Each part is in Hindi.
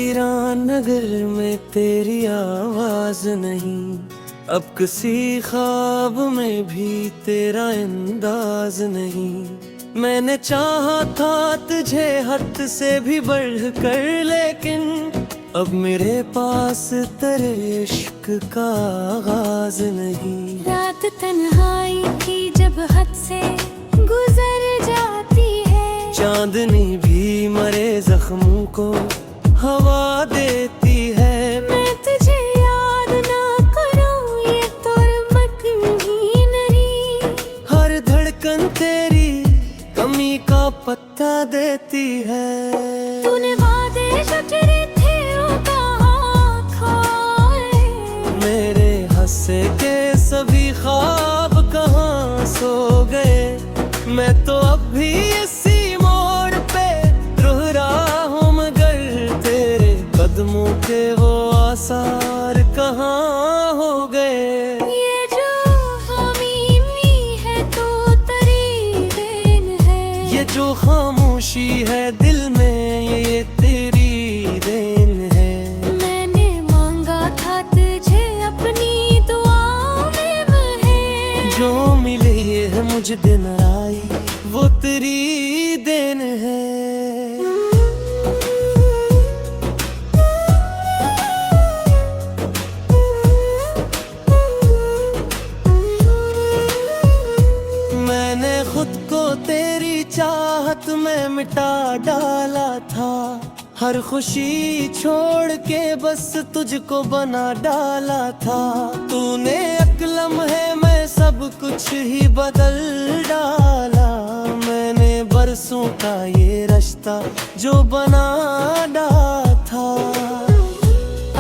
वीरान नगर में तेरी आवाज नहीं, अब किसी ख्वाब में भी तेरा अंदाज नहीं। मैंने चाहा था तुझे हद से भी बढ़ कर, लेकिन अब मेरे पास तेरे इश्क का आगाज नहीं। रात तन्हाई की जब हद से गुजर जाती है, चांदनी भी मरे जख्मों को हवा देती है। मैं तुझे याद ना करूं ये तो ही नहीं। हर धड़कन तेरी कमी का पता देती है। तूने वादे जो तेरे थे वो कहाँ खोए, मेरे हंसे के सभी ख्वाब कहाँ सो गए। मैं तो अब भी इसी मोड़ पे रुह रहा हूँ, मगर तेरे कदमों के वो आसार कहाँ हो गए। ये जो हमीमी है तो तेरी देन है, ये जो खामोशी है दिल में ये तेरी देन है। मैंने मांगा था तुझे अपनी दुआओं में बहे, जो मिली है मुझे दिन आई वो तेरी देन है। मैंने खुद को तेरी चाहत में मिटा डाला था, हर खुशी छोड़ के बस तुझको बना डाला था। तूने एक लम्हे में सब कुछ ही बदल डाला, मैंने बरसों का ये रिश्ता जो बना डाला था।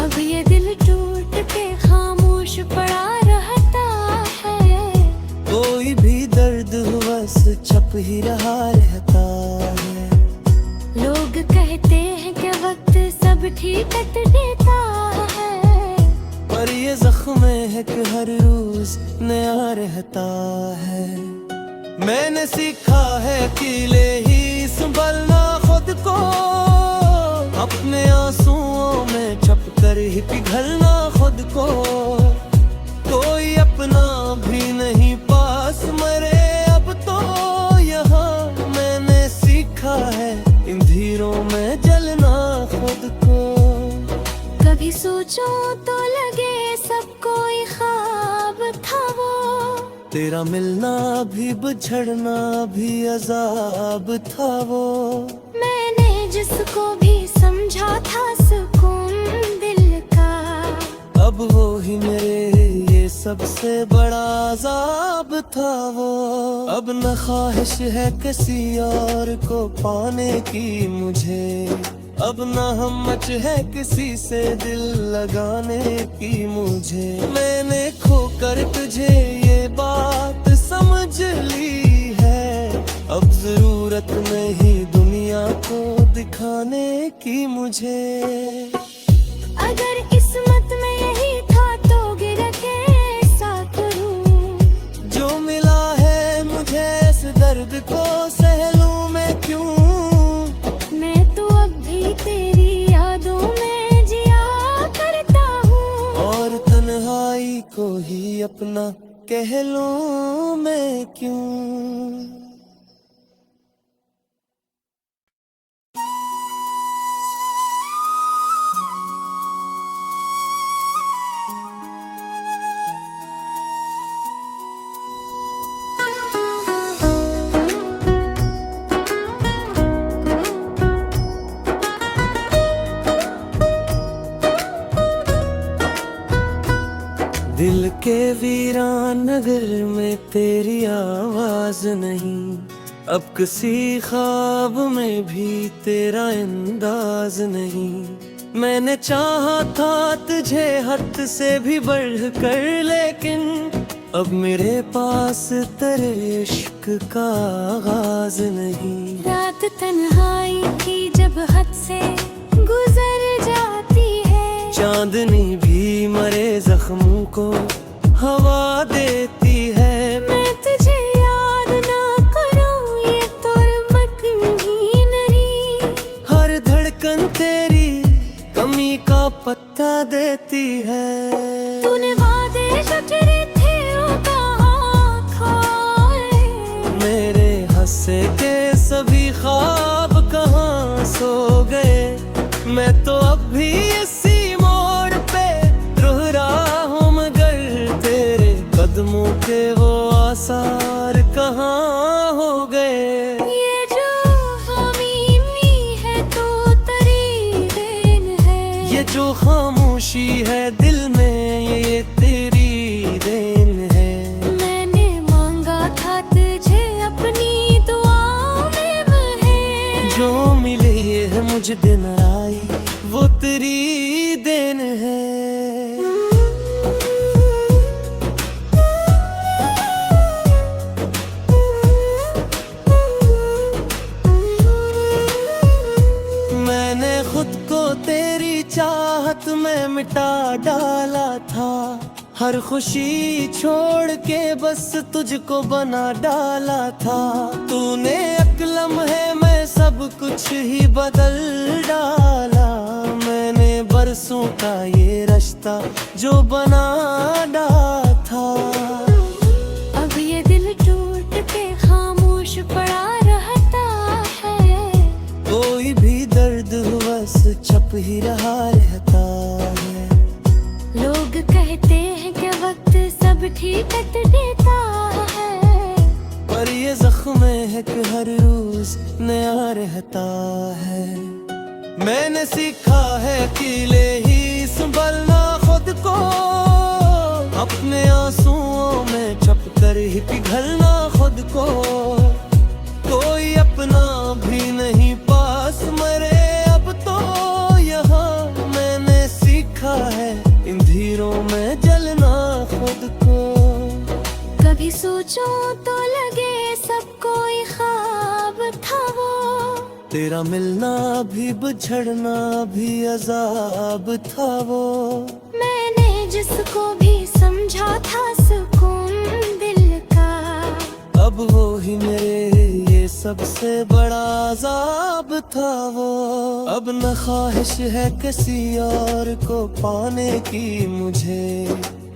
अब ये दिल टूट के खामोश पड़ा रहता है, कोई भी दर्द बस छप ही रहा रहता है। लोग कहते हैं कि वक्त सब ठीक कर देता है, पर ये जख्म है कि हर रोज नया रहता है। मैंने सीखा है अकेले ही संभलना खुद को, अपने आंसुओं में छुप कर ही पिघलना खुद को। कोई अपना भी नहीं पास मरे अब तो यहाँ, मैंने सीखा है इन धीरों में जलना खुद को। कभी सोचो तो लगे सब कोई ख्वाब था वो, तेरा मिलना भी बिछड़ना भी अजाब था वो। मैंने जिसको भी समझा था सुकून दिल का, अब वो ही मेरे ये सबसे बड़ा अजाब था वो। अब न ख्वाहिश है किसी और को पाने की मुझे, अब न हिम्मत है किसी से दिल लगाने की मुझे। मैंने खोकर तुझे ये बात समझ ली है, अब जरूरत नहीं दुनिया को दिखाने की मुझे। अगर किस्मत में यही था तो गिर कैसा करूं, जो मिला है मुझे इस दर्द को सह लूं मैं क्यों। मैं तो अब भी तेरी यादों में जिया करता हूँ, और तन्हाई को ही अपना कह लूं मैं क्यों। दिल के वीरान नगर में तेरी आवाज नहीं, अब किसी ख्वाब में भी तेरा अंदाज नहीं। मैंने चाहा था तुझे हद से भी बढ़ कर, लेकिन अब मेरे पास तेरे इश्क का आगाज नहीं। रात तन्हाई की जब हद से गुजर जाती है, चांदनी भी मरे जख्मों को हवा देती है। मैं तुझे याद ना करूं ये तो ही नहीं। हर धड़कन तेरी मैं तो अब भी इसी मोड़ पे रुक रहा हूँ, मगर तेरे कदमों के वो आसार कहाँ हो गए। ये जो खामोशी है तो तेरी देन है, ये जो खामोशी है दिल में ये तेरी देन है। मैंने मांगा था तुझे अपनी दुआओं में बहे, जो मिले है मुझे दिन आई वो तेरी देन है। मैंने खुद को तेरी चाहत में मिटा डाला था, हर खुशी छोड़ के बस तुझको बना डाला था। तूने एक लम्हे में सब कुछ ही बदल डाला, मैंने बरसों का ये रिश्ता जो बना डाला था। अब ये दिल टूट के खामोश पड़ा रहता है, कोई भी दर्द बस छप ही रहा रहता है। लोग कहते हैं कि वक्त सब ठीक कर देता है, पर ये जख्म है कि हर रोज नया रहता है। मैंने सीखा है अकेले ही संभलना खुद को, अपने आंसुओं में छुप कर ही पिघलना खुद को। कोई अपना भी नहीं पास मरे अब तो यहाँ, मैंने सीखा है इन धीरों में जलना खुद को। कभी सोचो तो लगे सब कोई ख्वाब था वो, तेरा मिलना भी बिछड़ना भी अजाब था वो। मैंने जिसको भी समझा था सुकून दिल का, अब वो ही मेरे ये सबसे बड़ा अजाब था वो। अब न ख्वाहिश है किसी और को पाने की मुझे,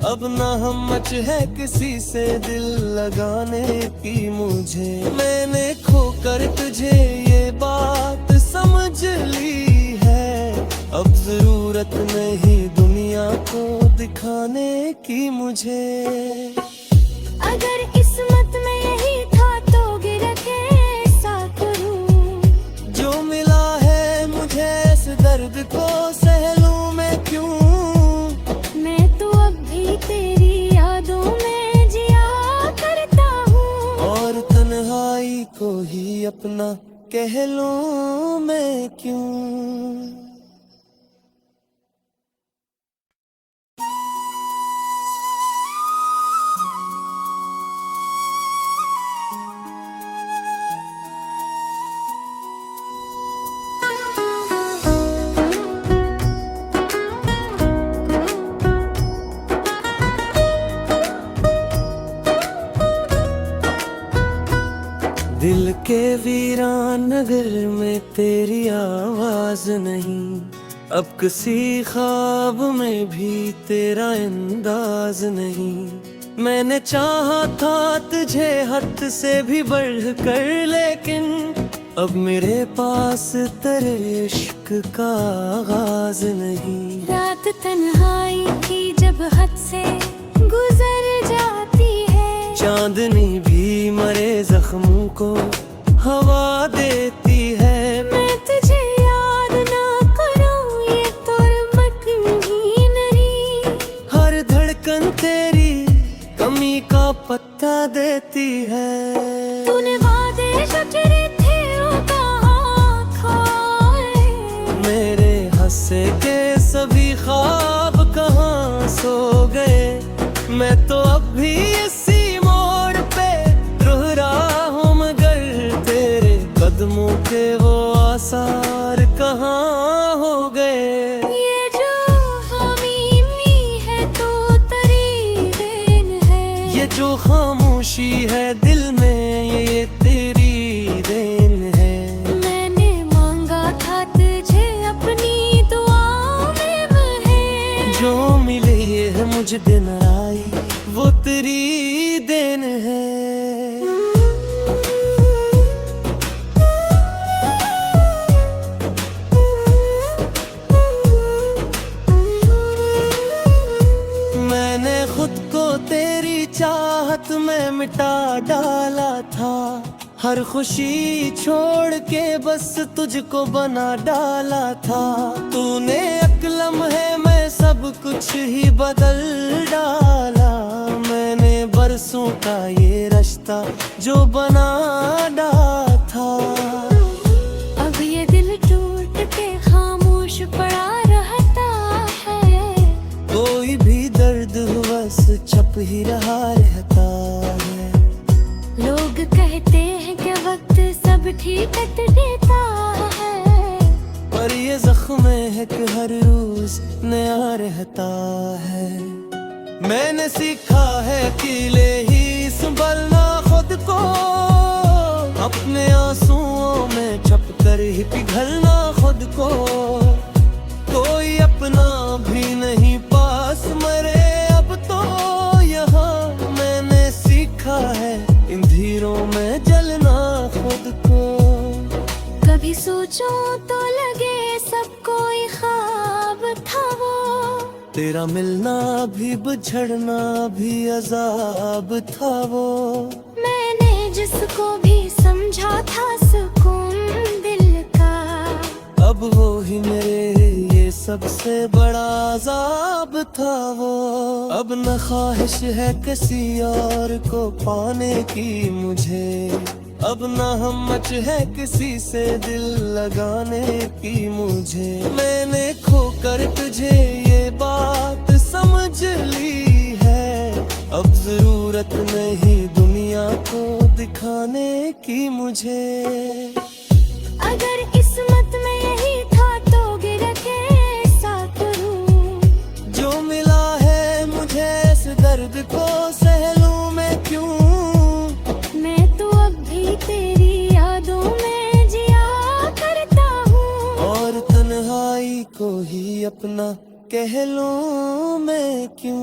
अब न हिम्मत है किसी से दिल लगाने की मुझे। मैंने खोकर तुझे ये बात समझ ली है, अब जरूरत नहीं दुनिया को दिखाने की मुझे। अगर किस्मत में यही था तो गिर कैसा करूं, जो मिला है मुझे इस दर्द को सह लूं मैं क्यों। मैं तो अब भी तेरी यादों में जिया करता हूँ, और तन्हाई को ही अपना कह लूं मैं क्यों। दिल के वीरान नगर में तेरी आवाज नहीं, अब किसी ख्वाब में भी तेरा अंदाज नहीं। मैंने चाहा था तुझे हद से भी बढ़ कर, लेकिन अब मेरे पास तेरे इश्क का आगाज नहीं। रात तन्हाई की जब हद से गुजर जाती है, चांदनी भी मरे जख्मों को हवा देती है। मैं तुझे याद ना करूं ये तो रमत ही नहीं, हर धड़कन तेरी कमी का पत्ता देती है। तूने वादे जो तेरे थे वो कहाँ खोए, मेरे हंसे के सभी ख्वाब कहाँ सो गए। मैं तो अब भी इसी मोड़ पे रुक रहा हूँ, मगर तेरे कदमों के वो आसार कहाँ हो गए। ये जो खामोशी है तो तेरी देन है, ये जो खामोशी है दिल में ये तेरी देन है। मैंने मांगा था तुझे अपनी दुआओं में बहे, जो मिले है मुझे दिन आई वो तेरी देन है। मिटा डाला था, हर खुशी छोड़ के बस तुझको बना डाला था। तूने एक लम्हे में सब कुछ ही बदल डाला, मैंने बरसों का ये रिश्ता जो बना डाला था। अब ये दिल टूट के खामोश पड़ा रहता है, कोई भी दर्द बस छप ही रहा रहता है। लोग कहते हैं कि वक्त सब ठीक कर देता है, पर ये जख्म है कि हर रोज नया रहता है। मैंने सीखा है कि ले ही संभलना खुद को, अपने आंसुओं में छप कर ही पिघलना खुद को। कोई अपना भी नहीं पास मरे अब तो यहाँ, मैंने सीखा है इन धीरों में जलना खुद को। कभी सोचो तो लगे सब कोई ख्वाब था वो, तेरा मिलना भी बिछड़ना भी अजाब था वो। मैंने जिसको भी समझा था सुकून दिल का, अब वो ही मेरे ये सबसे बड़ा अजाब था वो। अब न ख्वाहिश है किसी और को पाने की मुझे, अब न हिम्मत है किसी से दिल लगाने की मुझे। मैंने खोकर तुझे ये बात समझ ली है, अब जरूरत नहीं दुनिया को दिखाने की मुझे। अगर किस्मत में यही था तो गिर कैसा करूं, जो मिला है मुझे इस दर्द को सह लूं मैं क्यों। मैं तो अब भी तेरी यादों में जिया करता हूँ, और तन्हाई को ही अपना कह लूं मैं क्यों।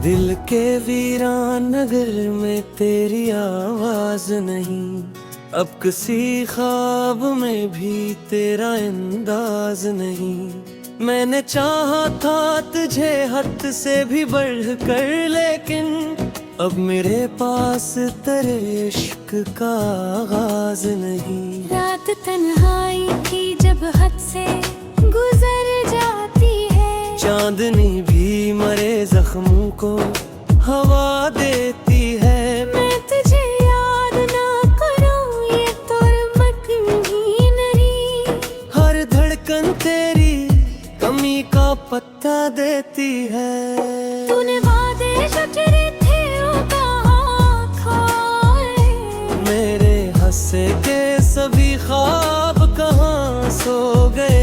दिल के वीरान नगर में तेरी आवाज नहीं, अब किसी ख्वाब में भी तेरा अंदाज नहीं। मैंने चाहा था तुझे हद से भी बढ़ कर, लेकिन अब मेरे पास तेरे इश्क का आगाज नहीं। रात तन्हाई की जब हद से गुजर जाती है, चांदनी भी मरे जख्मों को हवा देती है। मैं तुझे याद ना करूं ये तो रमक ही नहीं, हर धड़कन तेरी कमी का पत्ता देती है। तूने वादे जो तेरे थे वो कहाँ खोए, मेरे हंसे के सभी ख्वाब कहाँ सो गए।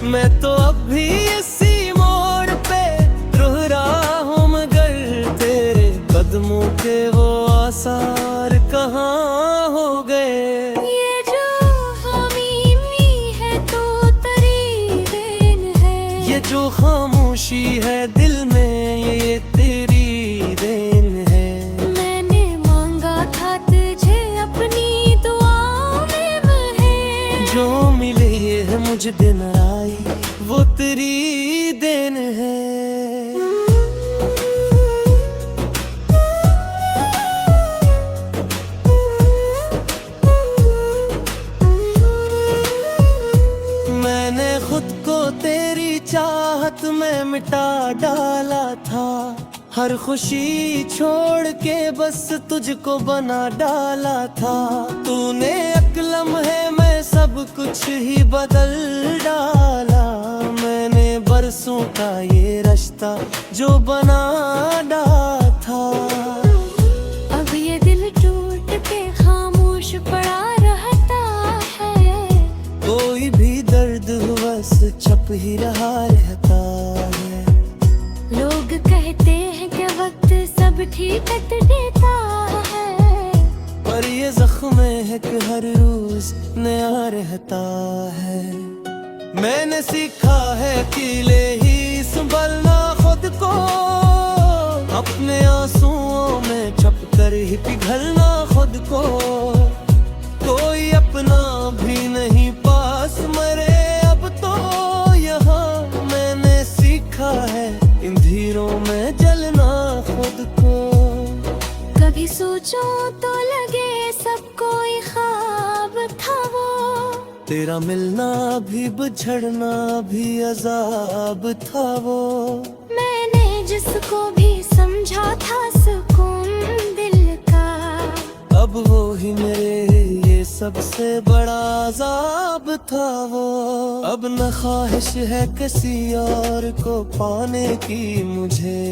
मैं तो अब भी इसी मोड़ पे रुह रहा हूँ, मगर तेरे कदमों के वो आसार कहाँ हो गए। ये जो खामोशी है तो तेरी देन है, ये जो खामोशी है दिल में ये तेरी देन है। मैंने मांगा था तुझे अपनी दुआओं में बहे, जो मिले है मुझे दिन आई वो तेरी देन है। मैंने खुद को तेरी चाहत में मिटा डाला था, हर खुशी छोड़ के बस तुझको बना डाला था। तूने एक लम्हे में सब कुछ ही बदल डाला, मैंने बरसों का ये रिश्ता जो बना डाला था। अब ये दिल टूट के खामोश पड़ा रहता है, कोई भी दर्द बस छप ही रहा रहता है। लोग कहते हैं कि वक्त सब ठीक कर देता है, पर ये जख्म है कि हर रोज नया रहता है। मैंने सीखा है अकेले ही संभलना खुद को, अपने आंसुओं में छुप कर ही पिघलना खुद को। कोई अपना भी नहीं पास मरे अब तो यहाँ, मैंने सीखा है इन धीरों में जलना खुद को। कभी सोचो तो लगे सब कोई ख्वाब था वो, तेरा मिलना भी बिछड़ना भी अजाब था वो। मैंने जिसको भी समझा था सुकून दिल का, अब वो ही मेरे ये सबसे बड़ा अजाब था वो। अब न ख्वाहिश है किसी और को पाने की मुझे,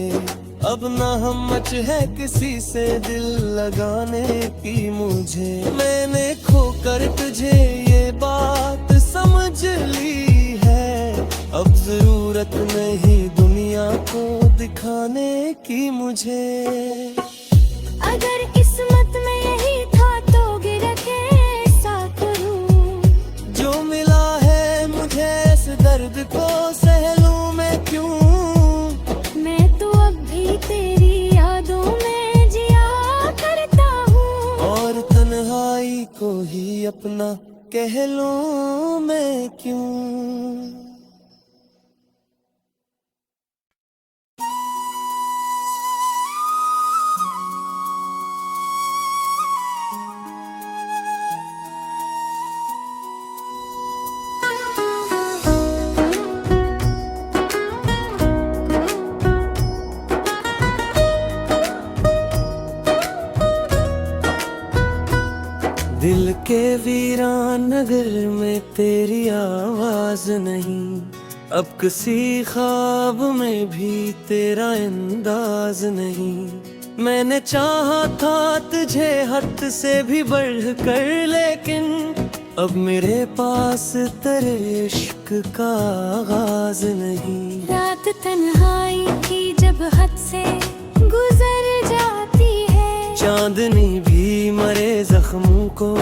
अब न हिम्मत है किसी से दिल लगाने की मुझे। मैंने खोकर तुझे ये बात समझ ली है, अब जरूरत नहीं दुनिया को दिखाने की मुझे। अगर किस्मत में यही था तो गिर कैसा करूं, जो मिला है मुझे इस दर्द को सह लूं मैं क्यों। मैं तो अब भी तेरी यादों में जिया करता हूँ, और तन्हाई को ही अपना कह लूं मैं क्यों। दिल के वीरान नगर में तेरी आवाज नहीं, अब किसी ख्वाब में भी तेरा अंदाज नहीं। मैंने चाहा था तुझे हद से भी बढ़कर, लेकिन अब मेरे पास तेरे इश्क का आगाज नहीं। रात तन्हाई की जब हद से गुजर जाती है, चांदनी भी मरे जख्मों को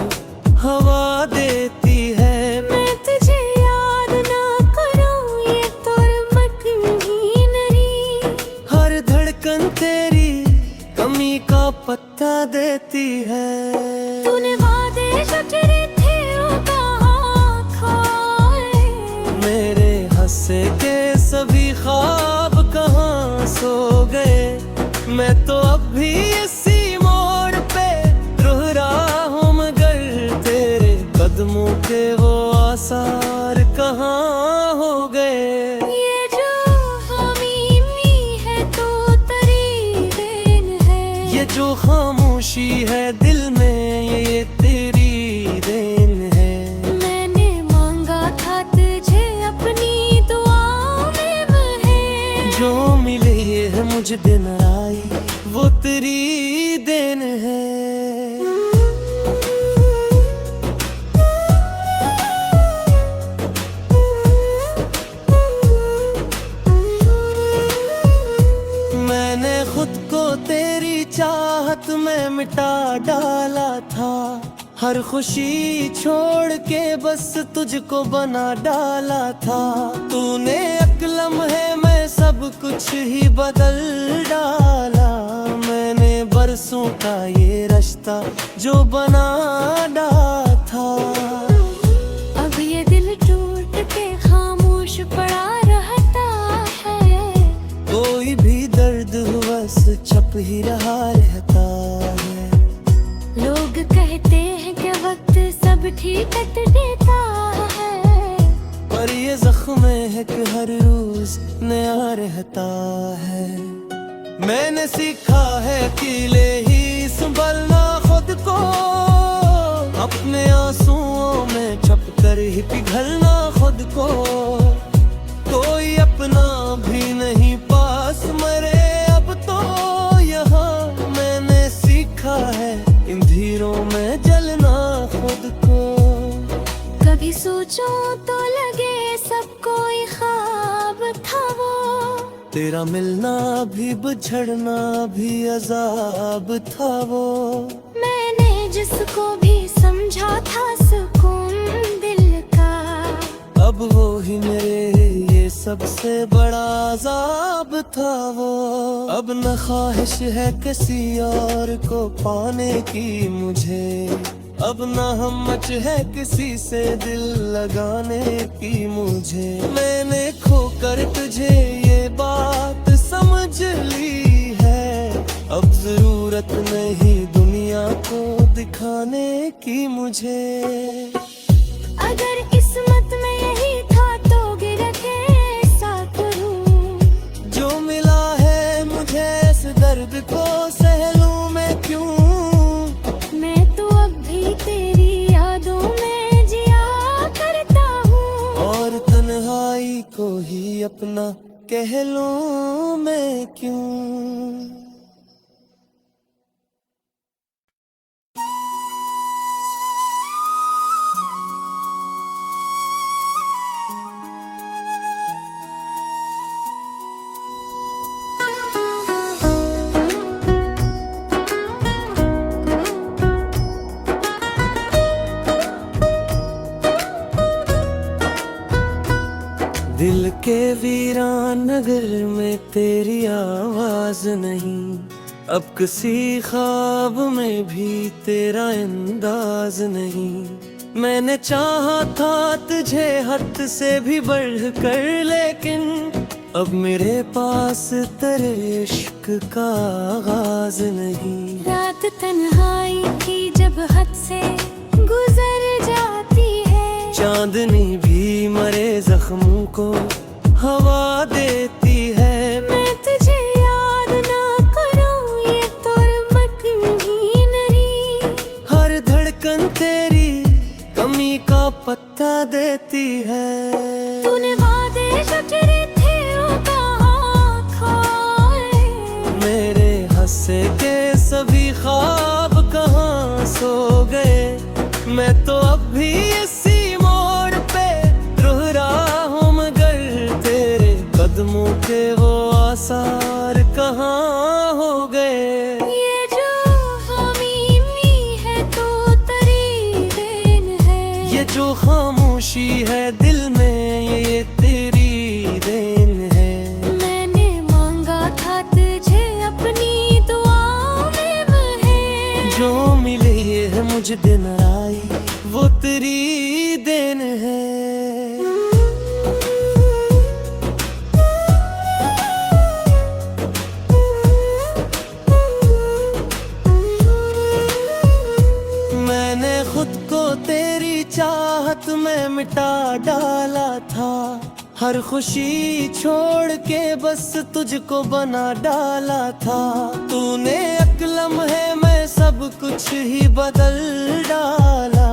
हवा देती है। मैं तुझे याद ना करूं ये तो रमक ही नहीं, हर धड़कन तेरी कमी का पत्ता देती है। तूने वादे जो तेरे थे वो कहाँ खोए, मेरे हंसे के सभी ख्वाब कहाँ सो गए। मैं तो अब भी इसी मोड़ पे रुह रहा हूँ, मगर तेरे कदमों के वो आसार कहाँ हो गए। ये जो खामोशी है तो तेरी देन है, ये जो खामोशी है दिल में ये तेरी देन है। मैंने मांगा था तुझे अपनी दुआओं में बहे, जो मिले है मुझे दिन आई वो तेरी देन है। मैंने खुद को तेरी चाहत में मिटा डाला था, हर खुशी छोड़ के बस तुझको बना डाला था। तूने एक लम्हे में सब कुछ ही बदल डाला, मैंने बरसों का ये रिश्ता जो बना डाला था। अब ये दिल टूट के खामोश पड़ा रहता है, कोई भी दर्द बस छप ही रहा रहता है। लोग कहते हैं कि वक्त सब ठीक कर देता है, पर ये जख्म है कि हर रोज नया रहता है। मैंने सीखा है अकेले ही संभलना खुद को, अपने आंसुओं में छुप कर ही पिघलना खुद को। कोई अपना भी नहीं पास मरे अब तो यहाँ, मैंने सीखा है इन धीरों में जलना खुद को। कभी सोचो तो लगे सब कोई ख्वाब था वो, तेरा मिलना भी बिछड़ना भी अजाब था वो। मैंने जिसको भी समझा था सुकून दिल का, अब वो ही मेरे ये सबसे बड़ा अज़ाब था वो। अब न ख्वाहिश है किसी और को पाने की मुझे, अब न हिम्मत है किसी से दिल लगाने की मुझे। मैंने खोकर तुझे ये बात समझ ली है, अब जरूरत नहीं दुनिया को दिखाने की मुझे। अगर किस्मत में यही था तो गिर के ऐसा करूं, जो मिला है मुझे इस दर्द को सह लूं मैं क्यों। मैं तो अब भी तेरी यादों में जिया करता हूँ, और तन्हाई को ही अपना कह लूं मैं क्यों। दिल के वीरान नगर में तेरी आवाज नहीं, अब किसी ख्वाब में भी तेरा अंदाज नहीं। मैंने चाहा था तुझे हद से भी बढ़कर, लेकिन अब मेरे पास तेरे इश्क का आगाज नहीं। रात तन्हाई की जब हद से गुजर जाती है, चांदनी भी मरे जख्मों को हवा देती है। मैं तुझे याद ना करूं ये तो रमक ही नहीं, हर धड़कन तेरी कमी का पत्ता देती है। तूने वादे जो तेरे थे वो कहाँ खोए, मेरे हंसे के सभी ख्वाब कहाँ सो गए। मैं तो अब भी इसी मोड़ पे रुह रहा हूँ, मगर तेरे कदमों के वो आसार कहाँ हो गए। ये जो खामोशी है तो तेरी देन है, ये जो खामोशी है दिल में ये तेरी देन है। मैंने मांगा था तुझे अपनी दुआओं में बहे, जो मिले है मुझे दिन आई वो तेरी देन है। मैंने खुद को तेरी चाहत में मिटा डाला था, हर खुशी छोड़ के बस तुझको बना डाला था। तूने एक लम्हे में सब कुछ ही बदल डाला,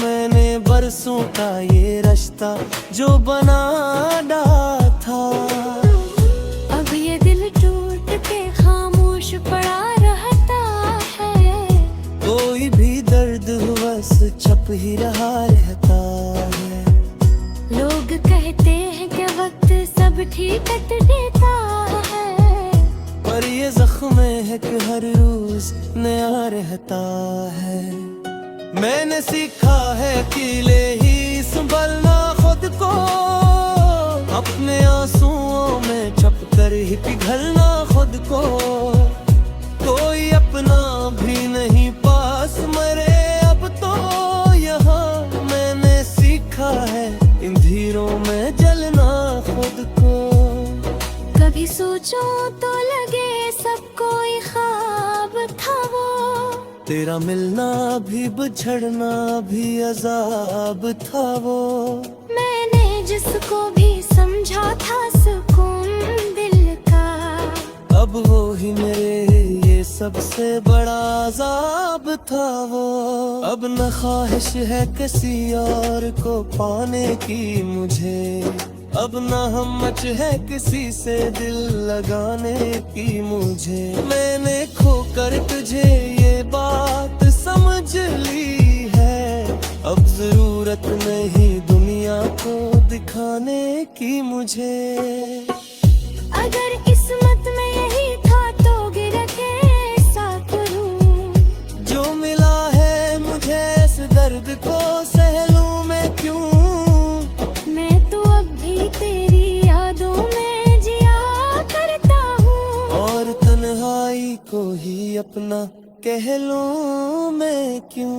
मैंने बरसों का ये रिश्ता जो बना डाला था। अब ये दिल टूट के खामोश पड़ा रहता है, कोई भी दर्द बस छप ही रहा रहता है। लोग कहते हैं कि वक्त सब ठीक कर देता है, पर ये जख्म है कि हर रोज नया रहता है। मैंने सीखा है कि ले ही संभलना खुद को, अपने आंसुओं में छप कर ही पिघलना खुद को। कोई अपना भी नहीं पास मरे अब तो यहाँ, मैंने सीखा है इन धीरों में जलना खुद को। कभी सोचो तो लगे सब कोई ख्वाब था वो, तेरा मिलना भी बिछड़ना भी अजाब था वो। मैंने जिसको भी समझा था सुकून दिल का, अब वो ही मेरे ये सबसे बड़ा अजाब था वो। अब न ख्वाहिश है किसी और को पाने की मुझे, अब न हिम्मत है किसी से दिल लगाने की मुझे। मैंने खोकर तुझे ये बात समझ ली है, अब जरूरत नहीं दुनिया को दिखाने की मुझे। अगर किस्मत में यही था तो गिर के ऐसा करूं, जो मिला है कह लूं मैं क्यों।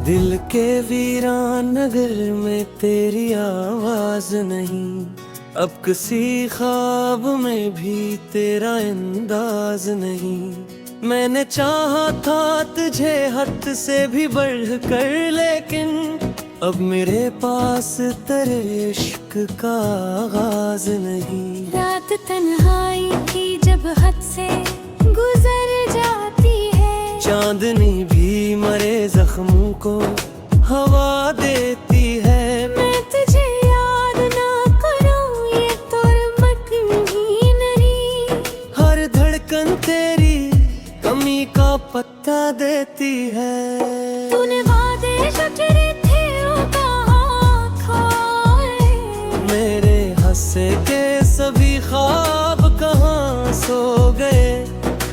दिल के वीरान नगर में तेरी आवाज नहीं, अब किसी ख्वाब में भी तेरा अंदाज नहीं। मैंने चाहा था तुझे हद से भी बढ़कर, लेकिन अब मेरे पास तेरे इश्क का आगाज नहीं। रात तन्हाई की जब हद से गुजर जाती है, चांदनी भी मरे जख्मों को हवा देती है। मैं तुझे याद ना करूं ये तो रमत ही नहीं। हर धड़कन तेरी कमी का पत्ता देती है। तूने वादे जो तेरे थे वो कहाँ खोए, मेरे हंसे के सभी ख्वाब कहाँ सो गए।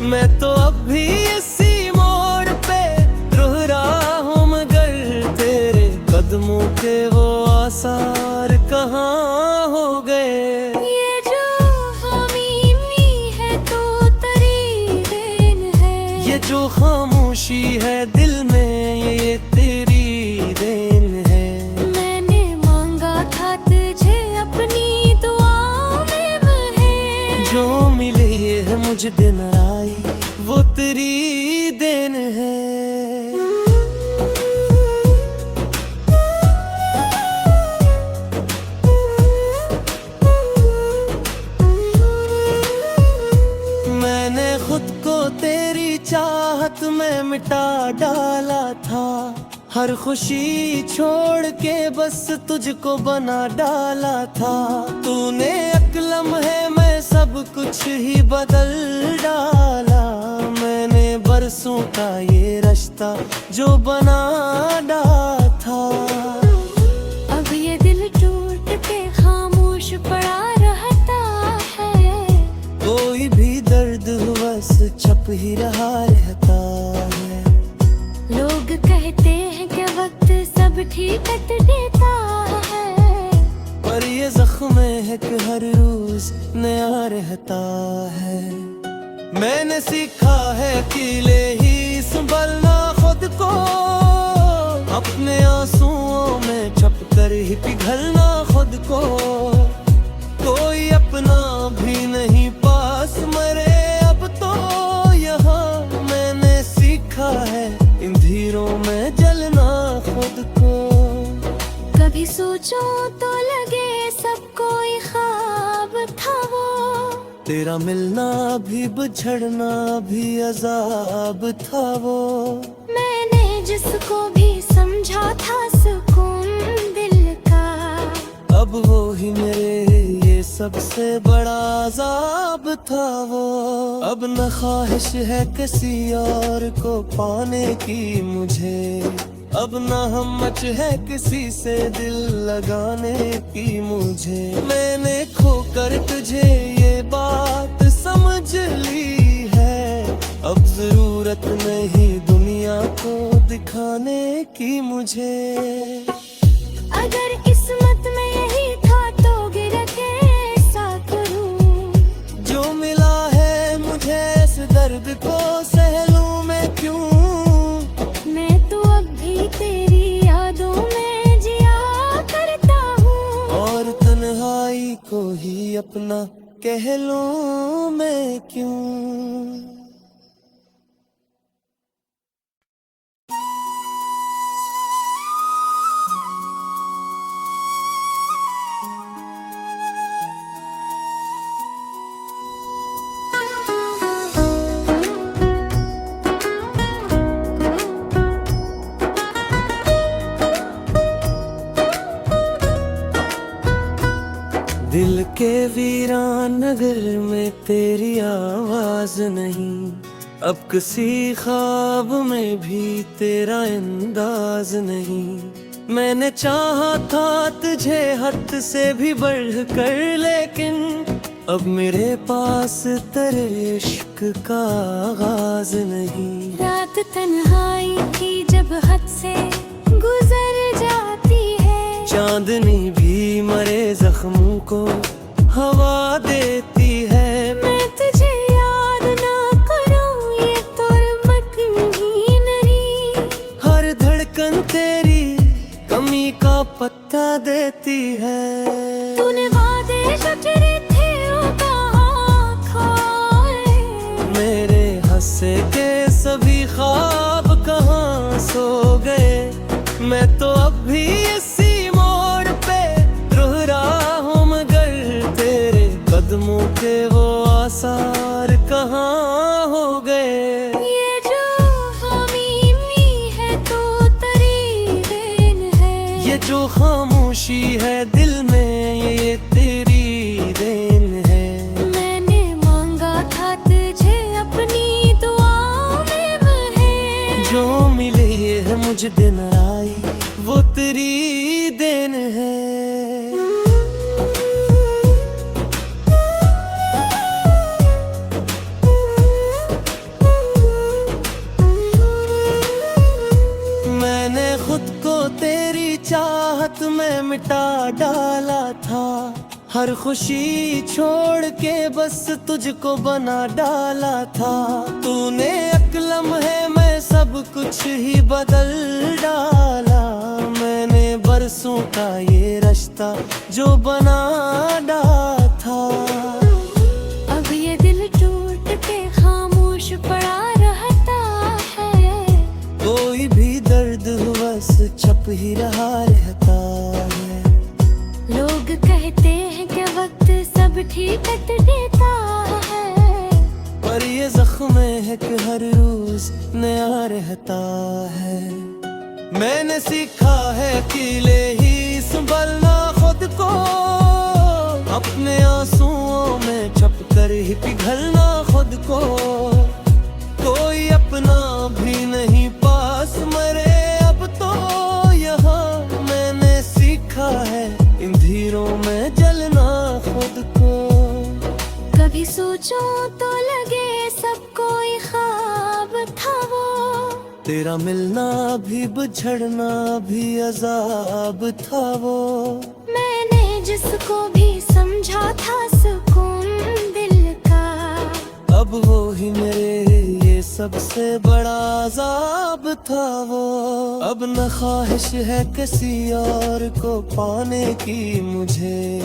मैं तो अब भी इसी मोड़ पे रुह रहा हूँ, मगर तेरे कदमों के वो आसार कहाँ हो गए। ये जो हमीमी है तो तेरी देन है, ये जो खामोशी है दिल में ये तेरी देन है। मैंने मांगा था तुझे अपनी दुआओं में बहे, जो मिले है मुझे दिन आई वो तेरी देन है। मैंने खुद को तेरी चाहत में मिटा डाला था, हर खुशी छोड़ के बस तुझको बना डाला था। तूने एक लम्हे में सब कुछ ही बदल डाला, मैंने बरसों का ये रिश्ता जो बना डाला था। अब ये दिल टूट के खामोश पड़ा रहता है, कोई भी दर्द बस छप ही रहा रहता है। लोग कहते हैं कि वक्त सब ठीक कर देता है, पर ये जख्म है कि हर रोज नया रहता है। मैंने सीखा है कि ले ही संभलना खुद को, अपने आंसुओं में छप कर ही पिघलना खुद को। कोई अपना भी नहीं पास मरे अब तो यहाँ, मैंने सीखा है इन धीरों में जलना खुद को। कभी सोचो तो लगे सब कोई ख्वाब था वो, तेरा मिलना भी बिछड़ना भी अजाब था वो। मैंने जिसको भी समझा था सुकून दिल का, अब वो ही मेरे ये सबसे बड़ा अजाब था वो। अब न ख्वाहिश है किसी और को पाने की मुझे, अब न हिम्मत है किसी से दिल लगाने की मुझे। मैंने खोकर तुझे ये बात समझ ली है, अब जरूरत नहीं दुनिया को दिखाने की मुझे। अगर किस्मत में यही था तो गिर के ऐसा करूं, जो मिला है मुझे इस दर्द को सह लूं मैं क्यों। मैं तो अब भी तेरी यादों में जिया करता हूँ, और तन्हाई को ही अपना कह लूं मैं क्यों। दिल के वीरान नगर में तेरी आवाज नहीं, अब किसी ख्वाब में भी तेरा अंदाज नहीं। मैंने चाहा था तुझे हद से भी बढ़ कर, लेकिन अब मेरे पास तेरे इश्क का आगाज नहीं। रात तन्हाई की जब हद से गुजर जाती है, चांदनी भी मरे जख्मों को हवा देती है। मैं तुझे याद ना करूं ये तो ही नहीं। हर धड़कन तेरी कमी का पत्ता देती है। तूने वादे जो तेरे थे वो कहाँ खोए, मेरे हंसे के सभी ख्वाब कहाँ सो गए। मैं तो अब भी इसी मोड़ पे रुह रहा हूँ, मगर तेरे कदमों के वो आसार कहाँ हो गए। ये जो हमीमी है तो तेरी देन है, ये जो खामोशी है दिल में ये तेरी देन है। मैंने मांगा था तुझे अपनी दुआओं में बहे, जो मिले है मुझे दिन आई वो तेरी देन है। मैंने खुद को तेरी चाहत में मिटा डाला था, हर खुशी छोड़ के बस तुझको बना डाला था। तूने एक लम्हे में सब कुछ ही बदल डाला, मैंने बरसों का ये रिश्ता जो बना डाला था। अब ये दिल टूट के खामोश पड़ा रहता है, कोई भी दर्द बस छप ही रहा रहता है। लोग कहते हैं कि वक्त सब ठीक कर देता है, पर ये जख्म है कि हर रोज नया रहता है। मैंने सीखा है कि ले ही संभलना खुद को, अपने आंसुओं में छप कर ही पिघलना खुद को। कोई अपना भी नहीं पास मरे अब तो यहाँ, मैंने सीखा है इन धीरों में जलना खुद को। कभी सोचो तो लगे सब कोई ख्वाब था वो, तेरा मिलना भी बिछड़ना भी अजाब था वो। मैंने जिसको भी समझा था सुकून दिल का, अब वो ही मेरे ये सबसे बड़ा अजाब था वो। अब न ख्वाहिश है किसी और को पाने की मुझे,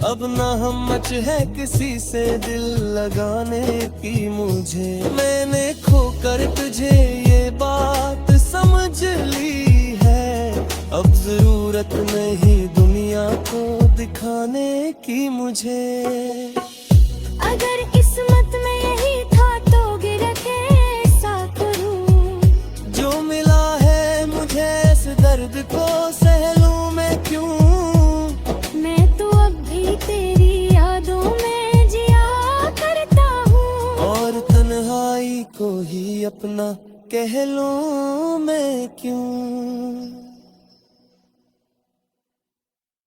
अब न हिम्मत है किसी से दिल लगाने की मुझे। मैंने खोकर तुझे ये बात समझ ली है, अब जरूरत नहीं दुनिया को दिखाने की मुझे। अगर किस्मत में यही था तो गिर के ऐसा करूं, जो मिला है मुझे इस दर्द को सह लूं मैं क्यों। मैं तो अब भी तेरी यादों में जिया करता हूँ, और तन्हाई को ही अपना कह लूं मैं क्यों।